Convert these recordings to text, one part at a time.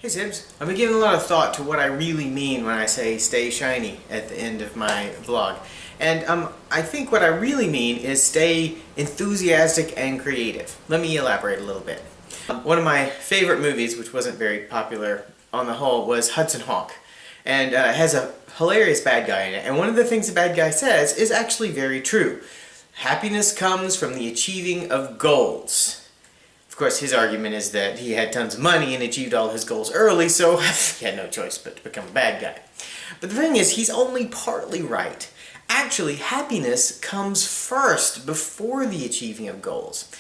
Hey Sibs, I've been giving a lot of thought to what I really mean when I say stay shiny at the end of my vlog. And I think what I really mean is stay enthusiastic and creative. Let me elaborate a little bit. One of my favorite movies, which wasn't very popular on the whole, was Hudson Hawk. And it has a hilarious bad guy in it. And one of the things the bad guy says is actually very true. Happiness comes from the achieving of goals. Of course, his argument is that he had tons of money and achieved all his goals early, so he had no choice but to become a bad guy. But the thing is, he's only partly right. Actually, happiness comes first, before the achieving of goals.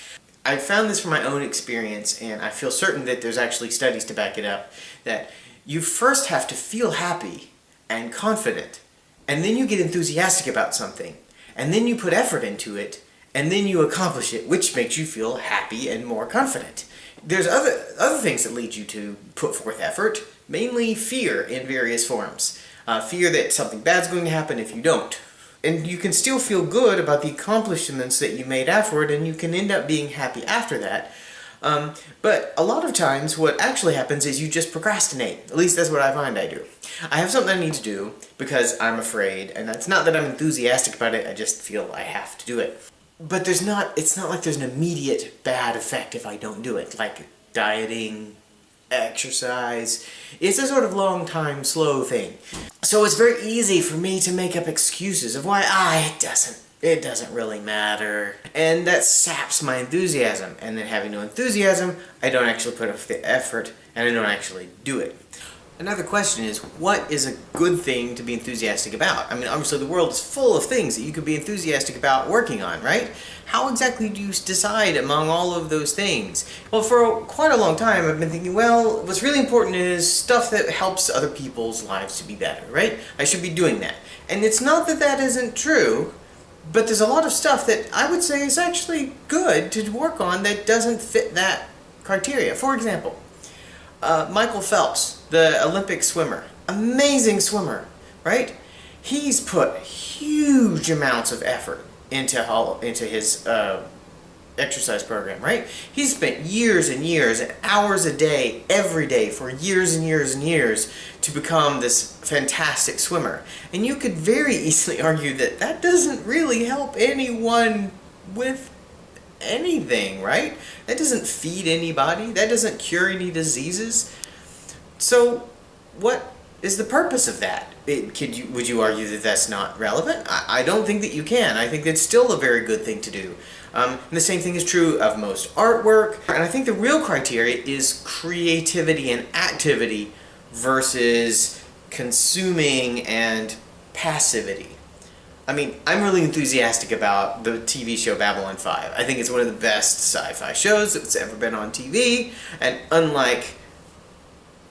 I found this from my own experience, and I feel certain that there's actually studies to back it up, that you first have to feel happy and confident, and then you get enthusiastic about something, and then you put effort into it, and then you accomplish it, which makes you feel happy and more confident. There's other things that lead you to put forth effort, mainly fear in various forms. Fear that something bad's going to happen if you don't. And you can still feel good about the accomplishments that you made afterward, and you can end up being happy after that. But a lot of times what actually happens is you just procrastinate. At least that's what I find I do. I have something I need to do because I'm afraid, and it's not that I'm enthusiastic about it, I just feel I have to do it. But it's not like there's an immediate bad effect if I don't do it, like dieting, exercise. It's a sort of long time, slow thing. So it's very easy for me to make up excuses of why, it doesn't really matter. And that saps my enthusiasm. And then having no enthusiasm, I don't actually put up the effort, and I don't actually do it. Another question is, what is a good thing to be enthusiastic about? I mean, obviously the world is full of things that you could be enthusiastic about working on, right? How exactly do you decide among all of those things? Well, for quite a long time I've been thinking, well, what's really important is stuff that helps other people's lives to be better, right? I should be doing that. And it's not that that isn't true, but there's a lot of stuff that I would say is actually good to work on that doesn't fit that criteria. For example, Michael Phelps, the Olympic swimmer, amazing swimmer, right? He's put huge amounts of effort into his exercise program, right? He's spent years and years and hours a day, every day, for years and years and years to become this fantastic swimmer. And you could very easily argue that that doesn't really help anyone with anything, right? That doesn't feed anybody. That doesn't cure any diseases. So what is the purpose of that? Would you argue that that's not relevant? I don't think that you can. I think that's still a very good thing to do. And the same thing is true of most artwork. And I think the real criteria is creativity and activity versus consuming and passivity. I mean, I'm really enthusiastic about the TV show Babylon 5. I think it's one of the best sci-fi shows that's ever been on TV, and unlike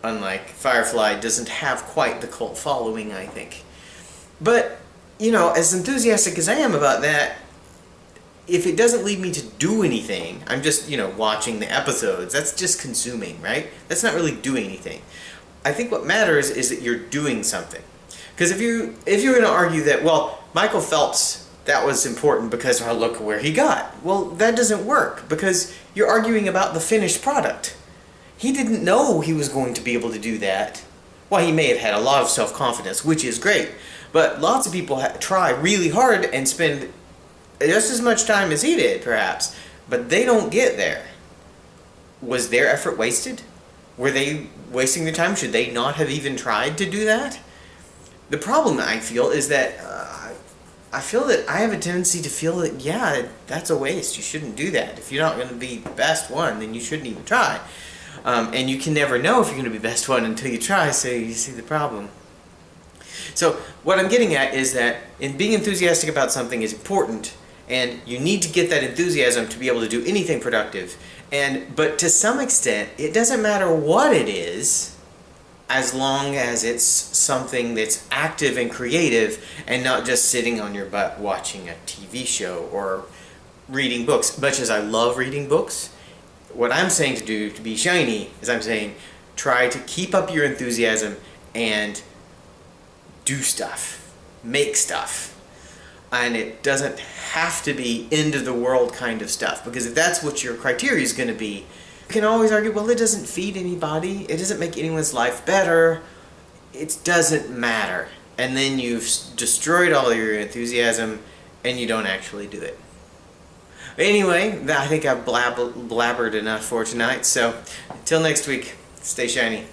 Firefly, doesn't have quite the cult following, I think. But, as enthusiastic as I am about that, if it doesn't lead me to do anything, I'm just, watching the episodes, that's just consuming, right? That's not really doing anything. I think what matters is that you're doing something. Because if you're going to argue that, well, Michael Phelps, that was important because, well, look where he got. Well, that doesn't work because you're arguing about the finished product. He didn't know he was going to be able to do that. Well, he may have had a lot of self-confidence, which is great. But lots of people try really hard and spend just as much time as he did, perhaps. But they don't get there. Was their effort wasted? Were they wasting their time? Should they not have even tried to do that? The problem I feel is that I feel that I have a tendency to feel that, yeah, that's a waste. You shouldn't do that. If you're not going to be the best one, then you shouldn't even try. And you can never know if you're going to be best one until you try, so you see the problem. So what I'm getting at is that in being enthusiastic about something is important, and you need to get that enthusiasm to be able to do anything productive. But to some extent, it doesn't matter what it is, as long as it's something that's active and creative and not just sitting on your butt watching a TV show or reading books. Much as I love reading books, what I'm saying to do to be shiny is I'm saying try to keep up your enthusiasm and do stuff, make stuff. And it doesn't have to be end of the world kind of stuff, because if that's what your criteria is going to be, You can always argue, well, it doesn't feed anybody, it doesn't make anyone's life better, it doesn't matter. And then you've destroyed all your enthusiasm and you don't actually do it. Anyway, I think I've blabbered enough for tonight, so until next week, stay shiny.